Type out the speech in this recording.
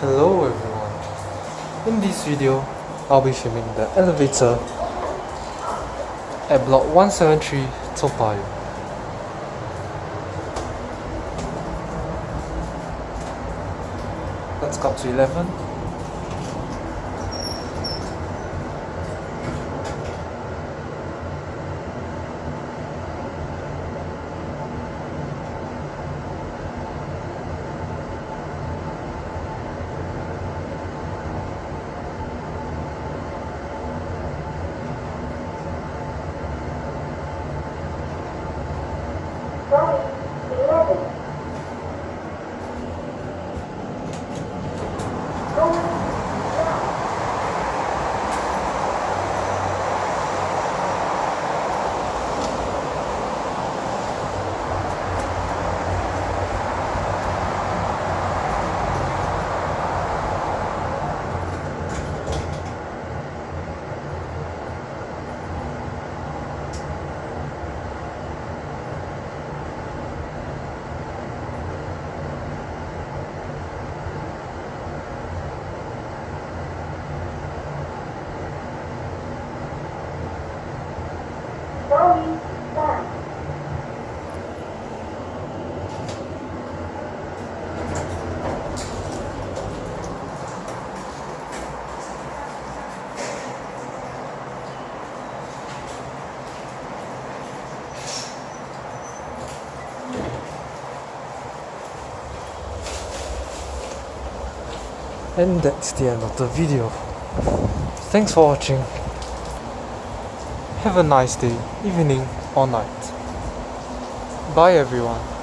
Hello everyone. In this video, I'll be filming the elevator at block 173 Toa Payoh. Let's go to 11. And that's the end of the video. Thanks for watching. Have a nice day, evening or night. Bye everyone.